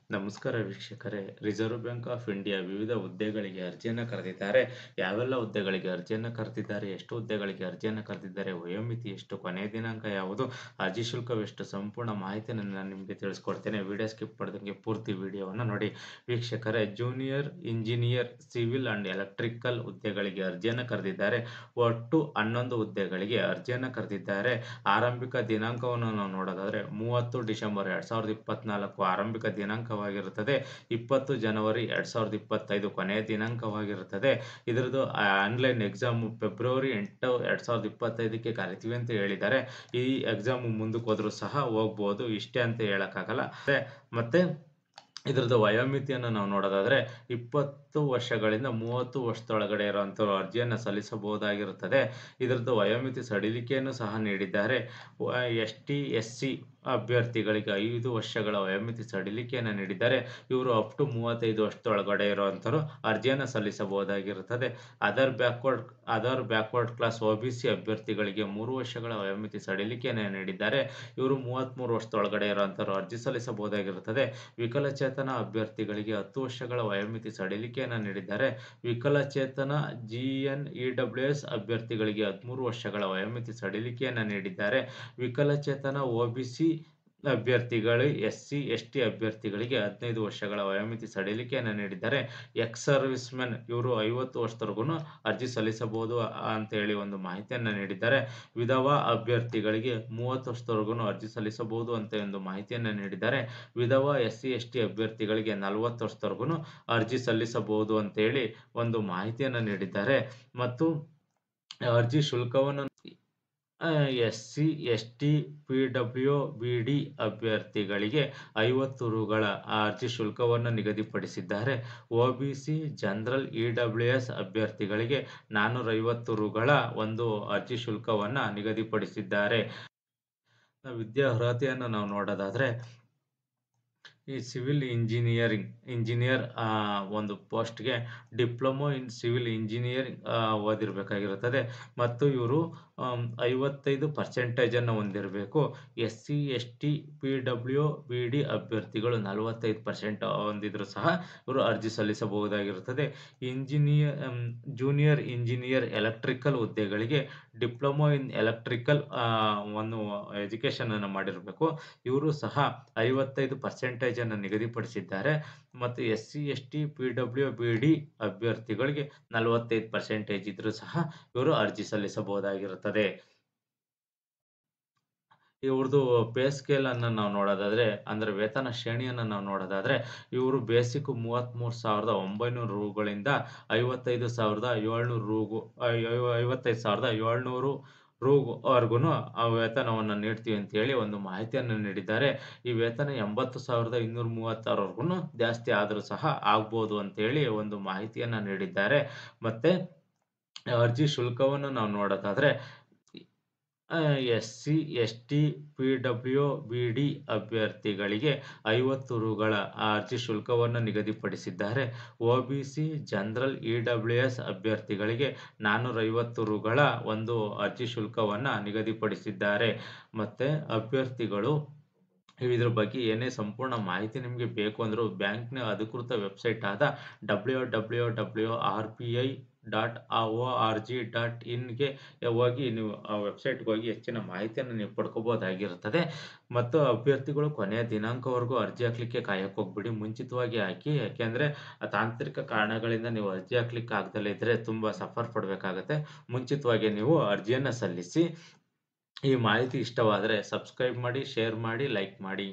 ನಮಸ್ಕಾರ ವೀಕ್ಷಕರೇ. Reserve bank of India ವಿವಿಧ ಹುದ್ದೆಗಳಿಗೆ ಅರ್ಜಿಯನ್ನು ಕರೆದಿದ್ದಾರೆ. ಯಾವೆಲ್ಲ ಹುದ್ದೆಗಳಿಗೆ ಅರ್ಜಿಯನ್ನು ಕರೆದಿದ್ದಾರೆ, ಎಷ್ಟು ಹುದ್ದೆಗಳಿಗೆ ಅರ್ಜಿಯನ್ನು ಕರೆದಿದ್ದಾರೆ, ವಯೋಮಿತಿ ಎಷ್ಟು, ಕೊನೆಯ ದಿನಾಂಕ ಯಾವುದು, ಅರ್ಜಿ ಶುಲ್ಕವೆಷ್ಟು, ಸಂಪೂರ್ಣ ಮಾಹಿತಿಯನ್ನು ನಾನು ನಿಮಗೆ ತಿಳಿಸ್ಕೊಡ್ತೇನೆ. ವಿಡಿಯೋ ಸ್ಕಿಪ್ ಮಾಡ್ದಂಗೆ ಪೂರ್ತಿ ವಿಡಿಯೋವನ್ನು ನೋಡಿ. ವೀಕ್ಷಕರೇ, junior engineer civil and electrical ಹುದ್ದೆಗಳಿಗೆ ಅರ್ಜಿಯನ್ನು ಕರೆದಿದ್ದಾರೆ. ಒಟ್ಟು 11 ಹುದ್ದೆಗಳಿಗೆ ಅರ್ಜಿಯನ್ನು ಕರೆದಿದ್ದಾರೆ. ಆರಂಭಿಕ ದಿನಾಂಕವನ್ನು ನಾವು ನೋಡೋದಾದರೆ 30 ಡಿಸೆಂಬರ್ 2024 ಆರಂಭಿಕ ದಿನಾಂಕವಾಗಿರುತ್ತದೆ. 20 ಜನವರಿ 2025 ಕೊನೆಯ ದಿನಾಂಕವಾಗಿರುತ್ತದೆ. ಇದರದ್ದು ಆನ್ಲೈನ್ ಎಕ್ಸಾಮ್ ಫೆಬ್ರವರಿ 8, 2025ಕ್ಕೆ ಕರಿತೀವಿ ಅಂತ ಹೇಳಿದ್ದಾರೆ. ಈ ಎಕ್ಸಾಮ್ ಮುಂದಕ್ಕೆ ಹೋದರೂ ಸಹ ಹೋಗ್ಬೋದು, ಇಷ್ಟೇ ಅಂತ ಹೇಳಕ್ಕಾಗಲ್ಲ. ಮತ್ತೆ ಇದರದ್ದು ವಯೋಮಿತಿಯನ್ನು ನಾವು ನೋಡೋದಾದರೆ 20 ವರ್ಷಗಳಿಂದ 30 ವರ್ಷದೊಳಗಡೆ ಇರುವಂಥವ್ರು ಅರ್ಜಿಯನ್ನು ಸಲ್ಲಿಸಬಹುದಾಗಿರುತ್ತದೆ. ಇದರದ್ದು ವಯೋಮಿತಿ ಸಡಿಲಿಕೆಯನ್ನು ಸಹ ನೀಡಿದ್ದಾರೆ. ST SC ಅಭ್ಯರ್ಥಿಗಳಿಗೆ 5 ವರ್ಷಗಳ ವಯೋಮಿತಿ ಸಡಿಲಿಕೆಯನ್ನು ನೀಡಿದ್ದಾರೆ. ಇವರು ಅಪ್ ಟು 35 ವರ್ಷದೊಳಗಡೆ ಇರುವಂಥವ್ರು ಅರ್ಜಿಯನ್ನು ಸಲ್ಲಿಸಬಹುದಾಗಿರುತ್ತದೆ. ಅದರ್ ಬ್ಯಾಕ್ವರ್ಡ್ ಕ್ಲಾಸ್ OBC ಅಭ್ಯರ್ಥಿಗಳಿಗೆ 3 ವರ್ಷಗಳ ವಯೋಮಿತಿ ಸಡಿಲಿಕೆಯನ್ನು ನೀಡಿದ್ದಾರೆ. ಇವರು 33 ವರ್ಷದೊಳಗಡೆ ಇರುವಂಥವ್ರು ಅರ್ಜಿ ಸಲ್ಲಿಸಬಹುದಾಗಿರುತ್ತದೆ. ವಿಕಲಚೇತನ ಅಭ್ಯರ್ಥಿಗಳಿಗೆ 10 ವರ್ಷಗಳ ವಯೋಮಿತಿ ಸಡಿಲಿಕೆಯನ್ನು ನೀಡಿದ್ದಾರೆ. ವಿಕಲಚೇತನ GNEWS ಅಭ್ಯರ್ಥಿಗಳಿಗೆ 13 ವರ್ಷಗಳ ವಯೋಮಿತಿ ಸಡಿಲಿಕೆಯನ್ನು ನೀಡಿದ್ದಾರೆ. ವಿಕಲಚೇತನ OBC ಅಭ್ಯರ್ಥಿಗಳು SC ST ಅಭ್ಯರ್ಥಿಗಳಿಗೆ 15 ವರ್ಷಗಳ ವಯೋಮಿತಿ ಸಡಿಲಿಕೆಯನ್ನು ನೀಡಿದ್ದಾರೆ. ಎಕ್ಸ್ ಸರ್ವಿಸ್ ಮೆನ್ ಇವರು 50 ವರ್ಷದವರೆಗೂ ಅರ್ಜಿ ಸಲ್ಲಿಸಬಹುದು ಅಂತ ಹೇಳಿ ಒಂದು ಮಾಹಿತಿಯನ್ನು ನೀಡಿದ್ದಾರೆ. ವಿಧವಾ ಅಭ್ಯರ್ಥಿಗಳಿಗೆ 30 ವರ್ಷದವರೆಗೂ ಅರ್ಜಿ ಸಲ್ಲಿಸಬಹುದು ಅಂತ ಒಂದು ಮಾಹಿತಿಯನ್ನು ನೀಡಿದ್ದಾರೆ. ವಿಧವಾ SC ST ಅಭ್ಯರ್ಥಿಗಳಿಗೆ 40 ವರ್ಷದವರೆಗೂ ಅರ್ಜಿ ಸಲ್ಲಿಸಬಹುದು ಅಂತ ಹೇಳಿ ಒಂದು ಮಾಹಿತಿಯನ್ನು ನೀಡಿದ್ದಾರೆ. ಮತ್ತು ಅರ್ಜಿ ಶುಲ್ಕವನ್ನು SC ST PWBD ಅಭ್ಯರ್ಥಿಗಳಿಗೆ 50 ರುಗಳ ಅರ್ಜಿ ಶುಲ್ಕವನ್ನು ನಿಗದಿಪಡಿಸಿದ್ದಾರೆ. OBC ಜನರಲ್ EWS ಅಭ್ಯರ್ಥಿಗಳಿಗೆ 450 ರುಗಳ ಒಂದು ಅರ್ಜಿ ಶುಲ್ಕವನ್ನು ನಿಗದಿಪಡಿಸಿದ್ದಾರೆ. ವಿದ್ಯಾರ್ಹತೆಯನ್ನು ನಾವು ನೋಡೋದಾದರೆ ಈ ಸಿವಿಲ್ ಇಂಜಿನಿಯರ್ ಒಂದು ಪೋಸ್ಟ್ಗೆ ಡಿಪ್ಲೊಮೊ ಇನ್ ಸಿವಿಲ್ ಇಂಜಿನಿಯರಿಂಗ್ ಓದಿರಬೇಕಾಗಿರುತ್ತದೆ. ಮತ್ತು ಇವರು 55% ಹೊಂದಿರಬೇಕು. SC ST PWBD ಅಭ್ಯರ್ಥಿಗಳು 45% ಹೊಂದಿದ್ರು ಸಹ ಇವರು ಅರ್ಜಿ ಸಲ್ಲಿಸಬಹುದಾಗಿರುತ್ತದೆ. ಜೂನಿಯರ್ ಇಂಜಿನಿಯರ್ ಎಲೆಕ್ಟ್ರಿಕಲ್ ಹುದ್ದೆಗಳಿಗೆ ಡಿಪ್ಲೊಮೊ ಇನ್ ಎಲೆಕ್ಟ್ರಿಕಲ್ ಒಂದು ಎಜುಕೇಷನ್ ಅನ್ನು ಮಾಡಿರಬೇಕು. ಇವರು ಸಹ 55% ಅನ್ನು ನಿಗದಿಪಡಿಸಿದ್ದಾರೆ. ಮತ್ತು SC ST PWBD ಅಭ್ಯರ್ಥಿಗಳಿಗೆ 45% ಇದ್ರೂ ಸಹ ಇವರು ಅರ್ಜಿ ಸಲ್ಲಿಸಬಹುದಾಗಿರುತ್ತದೆ. ಇವ್ರದ್ದು ಪೇ ಸ್ಕೇಲ್ ಅನ್ನು ನಾವು ನೋಡೋದಾದ್ರೆ, ಅಂದ್ರೆ ವೇತನ ಶ್ರೇಣಿಯನ್ನು ನಾವು ನೋಡೋದಾದ್ರೆ, ಇವರು ಬೇಸಿಕ್ 33,900 ರುಗಳಿಂದ 55,700 ರುವರೆಗೂ ವೇತನವನ್ನು ನೀಡ್ತೀವಿ ಅಂತ ಹೇಳಿ ಒಂದು ಮಾಹಿತಿಯನ್ನು ನೀಡಿದ್ದಾರೆ. ಈ ವೇತನ 80,236 ಜಾಸ್ತಿ ಆದರೂ ಸಹ ಆಗ್ಬೋದು ಅಂತ ಹೇಳಿ ಒಂದು ಮಾಹಿತಿಯನ್ನು ನೀಡಿದ್ದಾರೆ. ಮತ್ತೆ ಅರ್ಜಿ ಶುಲ್ಕವನ್ನು ನಾವು ನೋಡೋದಾದ್ರೆ SC ST PWBD ಅಭ್ಯರ್ಥಿಗಳಿಗೆ 50 ರುಗಳ ಅರ್ಜಿ ಶುಲ್ಕವನ್ನು ನಿಗದಿಪಡಿಸಿದ್ದಾರೆ. OBC ಜನರಲ್ EWS ಅಭ್ಯರ್ಥಿಗಳಿಗೆ 450 ರುಗಳ ಒಂದು ಅರ್ಜಿ ಶುಲ್ಕವನ್ನು ನಿಗದಿಪಡಿಸಿದ್ದಾರೆ. ಮತ್ತೆ ಅಭ್ಯರ್ಥಿಗಳು ಇದ್ರ ಬಗ್ಗೆ ಏನೇ ಸಂಪೂರ್ಣ ಮಾಹಿತಿ ನಿಮಗೆ ಬೇಕು ಅಂದರೂ ಬ್ಯಾಂಕ್ನ ಅಧಿಕೃತ ವೆಬ್ಸೈಟ್ ಆದ www.rbi.org.in ಹೋಗಿ ನೀವು ಆ ವೆಬ್ಸೈಟ್ಗೆ ಹೋಗಿ ಹೆಚ್ಚಿನ ಮಾಹಿತಿಯನ್ನು ನೀವು ಪಡ್ಕೋಬಹುದಾಗಿರುತ್ತದೆ. ಮತ್ತು ಅಭ್ಯರ್ಥಿಗಳು ಕೊನೆಯ ದಿನಾಂಕವರೆಗೂ ಅರ್ಜಿ ಹಾಕಲಿಕ್ಕೆ ಕಾಯಕ್ಕೆ ಹೋಗ್ಬಿಡಿ, ಮುಂಚಿತವಾಗಿ ಹಾಕಿ. ಯಾಕೆಂದರೆ ತಾಂತ್ರಿಕ ಕಾರಣಗಳಿಂದ ನೀವು ಅರ್ಜಿ ಹಾಕ್ಲಿಕ್ಕೆ ಆಗದಲ್ಲೇ ಇದ್ದರೆ ತುಂಬ ಸಫರ್ ಪಡಬೇಕಾಗತ್ತೆ. ಮುಂಚಿತವಾಗಿ ನೀವು ಅರ್ಜಿಯನ್ನು ಸಲ್ಲಿಸಿ. ಈ ಮಾಹಿತಿ ಇಷ್ಟವಾದರೆ ಸಬ್ಸ್ಕ್ರೈಬ್ ಮಾಡಿ, ಶೇರ್ ಮಾಡಿ, ಲೈಕ್ ಮಾಡಿ.